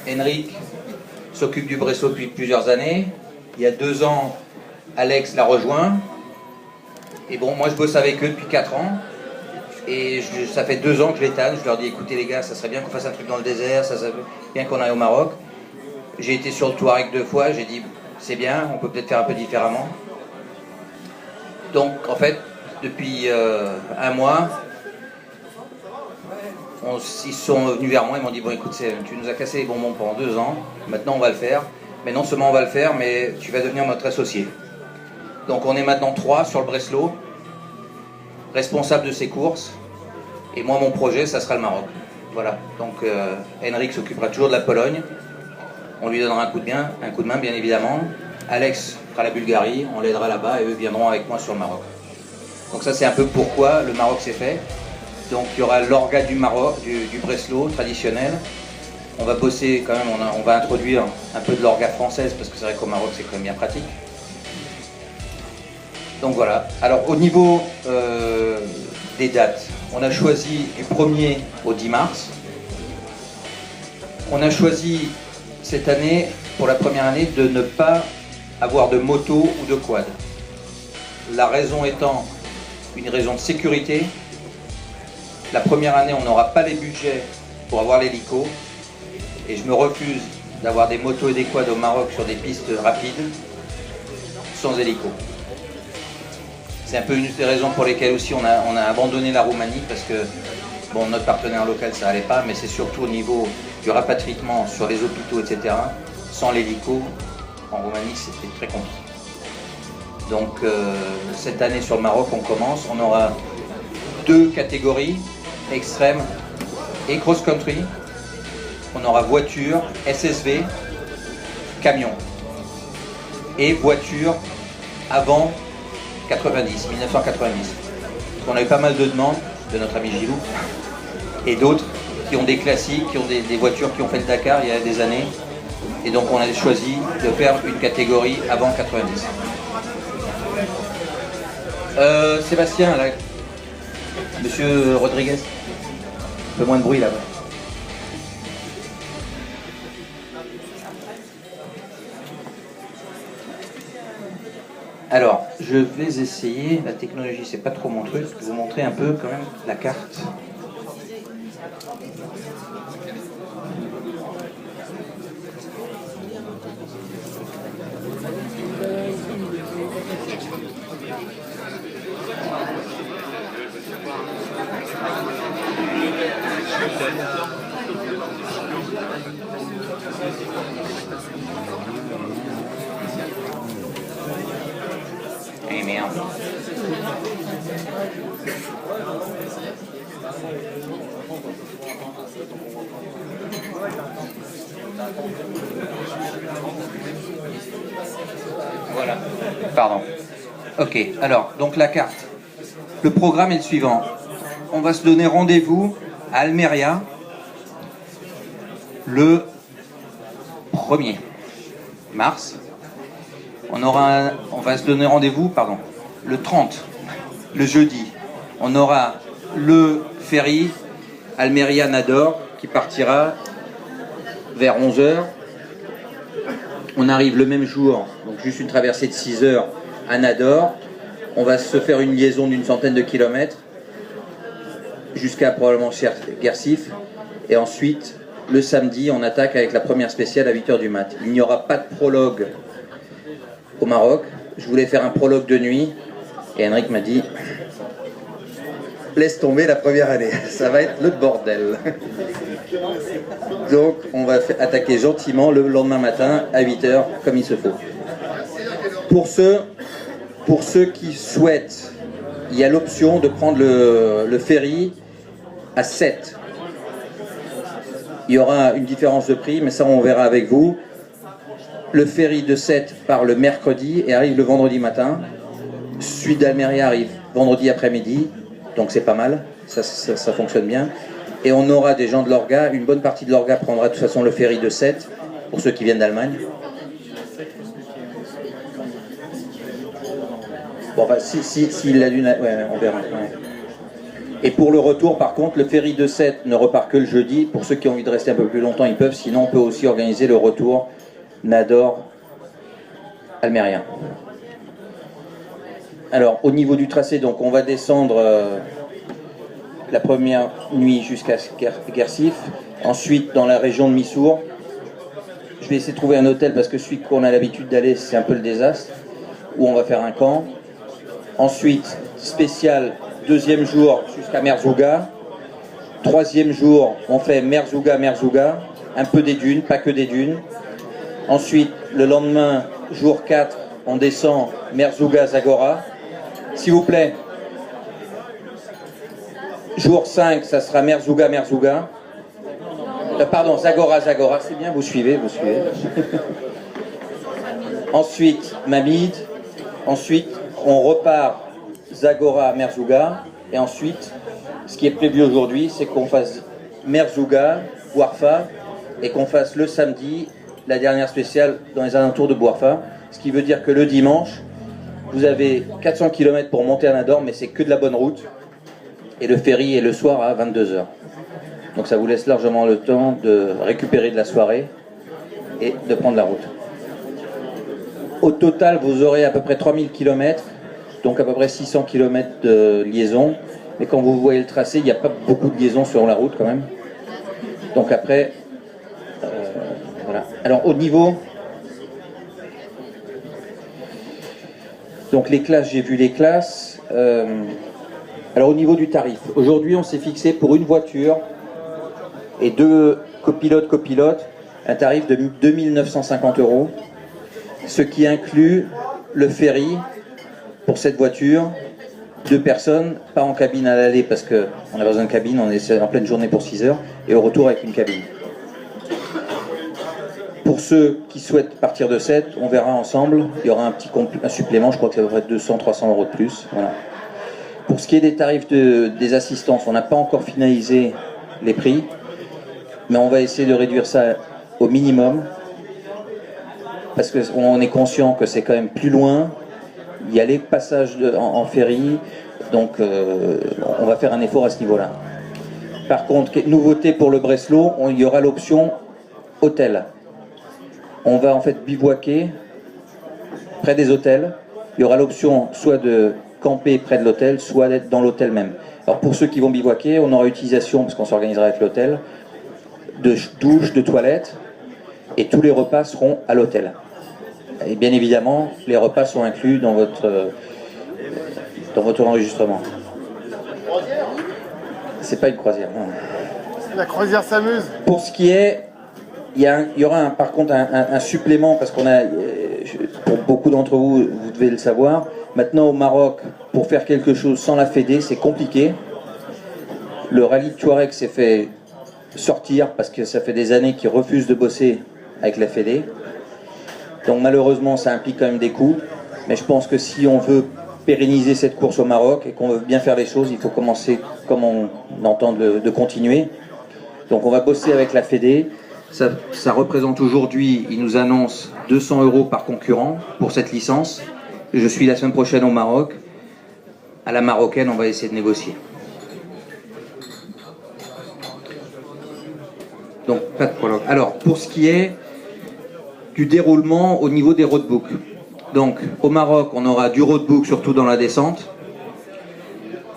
Henrik s'occupe du Breslau depuis plusieurs années. Il y a 2 ans, Alex l'a rejoint. Et bon, moi je bosse avec eux depuis 4 ans. Et ça fait 2 ans que je les tanne. Je leur dis, écoutez les gars, ça serait bien qu'on fasse un truc dans le désert, ça serait bien qu'on aille au Maroc. J'ai été sur le Touareg 2 fois, j'ai dit, c'est bien, on peut peut-être faire un peu différemment. Donc en fait, depuis 1 mois, ils sont venus vers moi, ils m'ont dit, bon écoute, tu nous as cassé les bonbons pendant 2 ans, maintenant on va le faire. Mais non seulement on va le faire, mais tu vas devenir notre associé. Donc on est maintenant 3 sur le Breslau, responsable de ces courses. Et moi, mon projet, ça sera le Maroc. Voilà. Donc Henrik s'occupera toujours de la Pologne. On lui donnera un coup de main, bien évidemment. Alex fera la Bulgarie, on l'aidera là-bas et eux viendront avec moi sur le Maroc. Donc ça, c'est un peu pourquoi le Maroc s'est fait. Donc il y aura l'orga du Maroc, du Breslau traditionnel. On va bosser quand même, on va introduire un peu de l'orga française parce que c'est vrai qu'au Maroc, c'est quand même bien pratique. Donc voilà. Alors au niveau des dates, on a choisi du 1er au 10 mars. On a choisi cette année, pour la première année, de ne pas avoir de moto ou de quad. La raison étant une raison de sécurité. La première année, on n'aura pas les budgets pour avoir l'hélico. Et je me refuse d'avoir des motos et des quads au Maroc sur des pistes rapides sans hélico. C'est un peu une des raisons pour lesquelles aussi on a abandonné la Roumanie parce que bon, notre partenaire local ça allait pas, mais c'est surtout au niveau du rapatriement sur les hôpitaux, etc. Sans l'hélico, en Roumanie c'était très compliqué. Donc cette année sur le Maroc on commence, on aura 2 catégories, extrême et cross-country. On aura voiture, SSV, camion et voiture avant 1990. On a eu pas mal de demandes de notre ami Gilou et d'autres qui ont des classiques, qui ont des voitures qui ont fait le Dakar il y a des années. Et donc on a choisi de faire une catégorie avant 90. Sébastien, là, Monsieur Rodriguez, un peu moins de bruit là-bas. Alors, je vais essayer, la technologie c'est pas trop mon truc, de vous montrer un peu quand même la carte. Eh merde. Voilà. Pardon. Ok, alors, donc la carte. Le programme est le suivant. On va se donner rendez-vous à Almeria le 1er mars. On va se donner rendez-vous, le 30, le jeudi. On aura le ferry Almeria-Nador qui partira vers 11h. On arrive le même jour, donc juste une traversée de 6 heures à Nador. On va se faire une liaison d'une centaine de kilomètres jusqu'à probablement Guercif. Et ensuite, le samedi, on attaque avec la première spéciale à 8h du mat. Il n'y aura pas de prologue au Maroc. Je voulais faire un prologue de nuit et Henrik m'a dit laisse tomber la première année, ça va être le bordel. Donc on va attaquer gentiment le lendemain matin à 8h comme il se faut. Pour ceux qui souhaitent, il y a l'option de prendre le ferry à 7. Il y aura une différence de prix, mais ça on verra avec vous. Le ferry de 7 part le mercredi et arrive le vendredi matin. Celui d'Almeria arrive vendredi après-midi, donc c'est pas mal, ça fonctionne bien. Et on aura des gens de l'Orga, une bonne partie de l'Orga prendra de toute façon le ferry de 7, pour ceux qui viennent d'Allemagne. Bon, bah, s'il a dû... Ouais, on verra. Ouais. Et pour le retour, par contre, le ferry de Sète ne repart que le jeudi. Pour ceux qui ont envie de rester un peu plus longtemps, ils peuvent. Sinon, on peut aussi organiser le retour Nador-Almérien. Alors, au niveau du tracé, donc, on va descendre la première nuit jusqu'à Guercif. Ensuite, dans la région de Missour. Je vais essayer de trouver un hôtel parce que celui qu'on a l'habitude d'aller, c'est un peu le désastre. Où on va faire un camp. Ensuite, spécial, deuxième jour jusqu'à Merzouga. Troisième jour, on fait Merzouga, un peu des dunes, pas que des dunes. Ensuite, le lendemain, jour 4, on descend Merzouga, Zagora. S'il vous plaît, jour 5, ça sera Merzouga. Pardon, Zagora, c'est bien, vous suivez. Ensuite, Mamid. Ensuite, on repart Zagora, Merzouga. Et ensuite, ce qui est prévu aujourd'hui, c'est qu'on fasse Merzouga, Bouarfa, et qu'on fasse le samedi la dernière spéciale dans les alentours de Bouarfa. Ce qui veut dire que le dimanche, vous avez 400 km pour monter à Nador, mais c'est que de la bonne route. Et le ferry est le soir à 22h. Donc ça vous laisse largement le temps de récupérer de la soirée et de prendre la route. Au total, vous aurez à peu près 3000 km, donc à peu près 600 km de liaison. Mais quand vous voyez le tracé, il n'y a pas beaucoup de liaisons sur la route quand même. Donc après, voilà. Alors au niveau... Donc les classes, j'ai vu les classes. Alors au niveau du tarif, aujourd'hui on s'est fixé pour une voiture et 2 copilotes, un tarif de 2950 €, ce qui inclut le ferry pour cette voiture, 2 personnes, pas en cabine à l'aller parce qu'on a besoin de cabine, on est en pleine journée pour 6 heures, et au retour avec une cabine. Pour ceux qui souhaitent partir de Sète, on verra ensemble, il y aura un supplément, je crois que ça devrait être 200-300 € de plus. Voilà. Pour ce qui est des tarifs des assistances, on n'a pas encore finalisé les prix, mais on va essayer de réduire ça au minimum, parce qu'on est conscient que c'est quand même plus loin, il y a les passages en ferry, donc on va faire un effort à ce niveau-là. Par contre, nouveauté pour le Breslau, il y aura l'option hôtel. On va en fait bivouaquer près des hôtels. Il y aura l'option soit de camper près de l'hôtel, soit d'être dans l'hôtel même. Alors pour ceux qui vont bivouaquer, on aura utilisation, parce qu'on s'organisera avec l'hôtel, de douche, de toilettes, et tous les repas seront à l'hôtel. Et bien évidemment, les repas sont inclus dans votre enregistrement. C'est pas une croisière, non. La croisière s'amuse. Pour ce qui est... Il y aura par contre un supplément, parce qu'on a, pour beaucoup d'entre vous, vous devez le savoir, maintenant au Maroc, pour faire quelque chose sans la Fédé, c'est compliqué. Le rallye de Touareg s'est fait sortir parce que ça fait des années qu'ils refusent de bosser avec la Fédé. Donc malheureusement, ça implique quand même des coûts. Mais je pense que si on veut pérenniser cette course au Maroc et qu'on veut bien faire les choses, il faut commencer comme on entend de continuer. Donc on va bosser avec la Fédé. Ça représente aujourd'hui, ils nous annoncent 200 € par concurrent pour cette licence. Je suis la semaine prochaine au Maroc. À la marocaine, on va essayer de négocier. Donc, pas de problème. Alors, pour ce qui est du déroulement au niveau des roadbooks. Donc, au Maroc, on aura du roadbook, surtout dans la descente.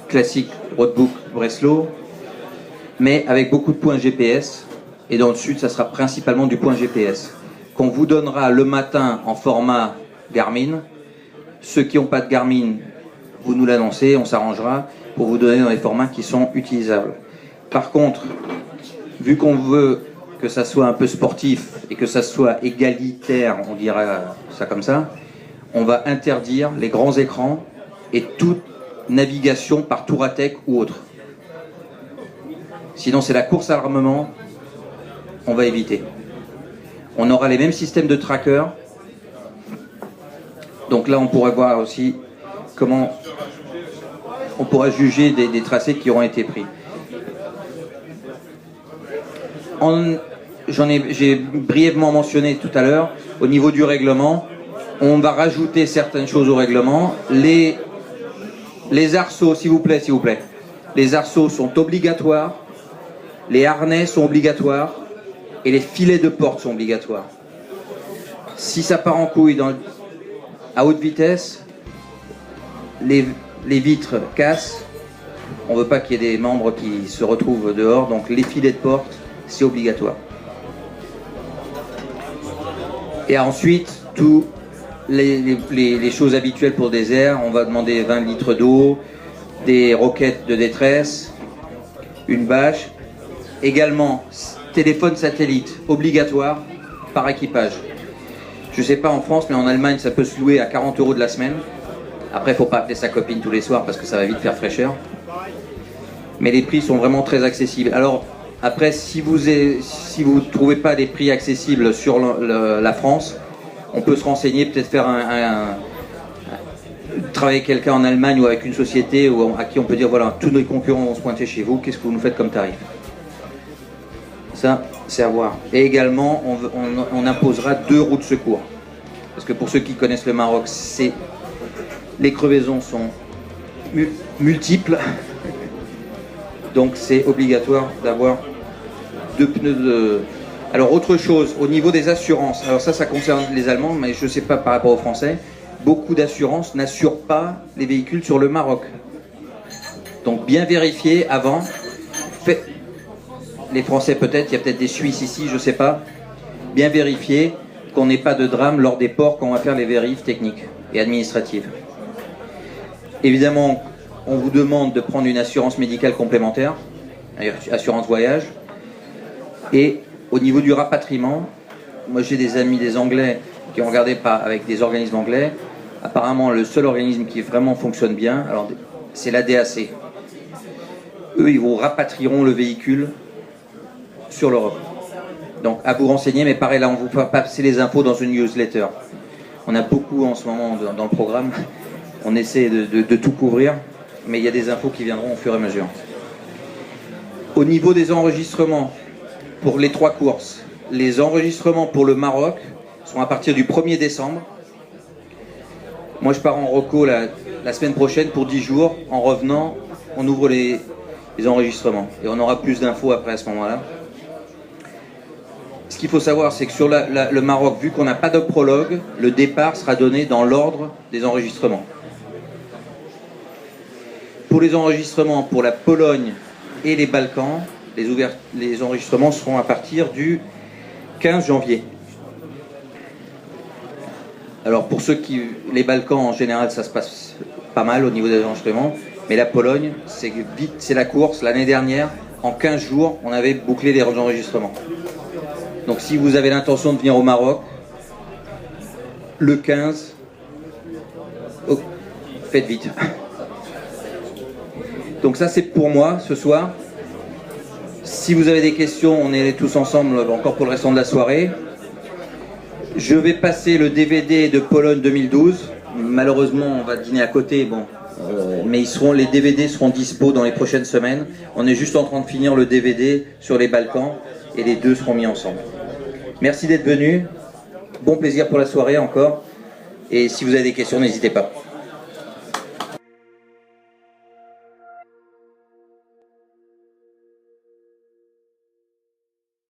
Classique roadbook Breslau. Mais avec beaucoup de points GPS. Et dans le sud, ça sera principalement du point GPS, qu'on vous donnera le matin en format Garmin. Ceux qui n'ont pas de Garmin, vous nous l'annoncez, on s'arrangera pour vous donner dans les formats qui sont utilisables. Par contre, vu qu'on veut que ça soit un peu sportif et que ça soit égalitaire, on dira ça comme ça, on va interdire les grands écrans et toute navigation par Touratech ou autre. Sinon, c'est la course à l'armement. On va éviter. On aura les mêmes systèmes de tracker. Donc là, on pourra voir aussi comment on pourra juger des tracés qui auront été pris. J'ai brièvement mentionné tout à l'heure, au niveau du règlement, on va rajouter certaines choses au règlement. Les arceaux, s'il vous plaît. les arceaux sont obligatoires, les harnais sont obligatoires et les filets de porte sont obligatoires. Si ça part en couille à haute vitesse, les vitres cassent, on ne veut pas qu'il y ait des membres qui se retrouvent dehors, donc les filets de porte, c'est obligatoire. Et ensuite, tous les choses habituelles pour le désert, on va demander 20 litres d'eau, des roquettes de détresse, une bâche, également téléphone satellite obligatoire par équipage. Je ne sais pas en France, mais en Allemagne ça peut se louer à 40 € de la semaine. Après il ne faut pas appeler sa copine tous les soirs parce que ça va vite faire fraîcheur. Mais les prix sont vraiment très accessibles. Alors après, si vous ne trouvez pas des prix accessibles sur la France, on peut se renseigner, peut-être faire travailler avec quelqu'un en Allemagne ou avec une société à qui on peut dire voilà, tous nos concurrents vont se pointer chez vous, qu'est-ce que vous nous faites comme tarif? Ça, c'est à voir. Et également, on imposera 2 roues de secours. Parce que pour ceux qui connaissent le Maroc, les crevaisons sont multiples. Donc c'est obligatoire d'avoir 2 pneus. Alors autre chose, au niveau des assurances, alors ça concerne les Allemands, mais je ne sais pas par rapport aux Français, beaucoup d'assurances n'assurent pas les véhicules sur le Maroc. Donc bien vérifier avant. Les Français peut-être, il y a peut-être des Suisses ici, je ne sais pas. Bien vérifier qu'on n'ait pas de drame lors des ports quand on va faire les vérifs techniques et administratives. Évidemment, on vous demande de prendre une assurance médicale complémentaire, assurance voyage. Et au niveau du rapatriement, moi j'ai des amis des Anglais qui ont regardé avec des organismes anglais. Apparemment, le seul organisme qui vraiment fonctionne bien, c'est la DAC. Eux, ils vous rapatrieront le véhicule sur l'Europe. Donc, à vous renseigner, mais pareil, là, on vous fait passer les infos dans une newsletter. On a beaucoup en ce moment dans le programme. On essaie de tout couvrir, mais il y a des infos qui viendront au fur et à mesure. Au niveau des enregistrements, pour les 3 courses, les enregistrements pour le Maroc sont à partir du 1er décembre. Moi, je pars en reco la semaine prochaine pour 10 jours. En revenant, on ouvre les enregistrements. Et on aura plus d'infos après à ce moment-là. Ce qu'il faut savoir, c'est que sur le Maroc, vu qu'on n'a pas de prologue, le départ sera donné dans l'ordre des enregistrements. Pour les enregistrements pour la Pologne et les Balkans, les enregistrements seront à partir du 15 janvier. Alors pour les Balkans en général ça se passe pas mal au niveau des enregistrements, mais la Pologne c'est la course. L'année dernière, en 15 jours, on avait bouclé les enregistrements. Donc si vous avez l'intention de venir au Maroc, le 15, faites vite. Donc ça c'est pour moi ce soir. Si vous avez des questions, on est tous ensemble encore pour le restant de la soirée. Je vais passer le DVD de Pologne 2012. Malheureusement, on va dîner à côté, mais les DVD seront dispo dans les prochaines semaines. On est juste en train de finir le DVD sur les Balkans et les 2 seront mis ensemble. Merci d'être venus. Bon plaisir pour la soirée encore. Et si vous avez des questions, n'hésitez pas.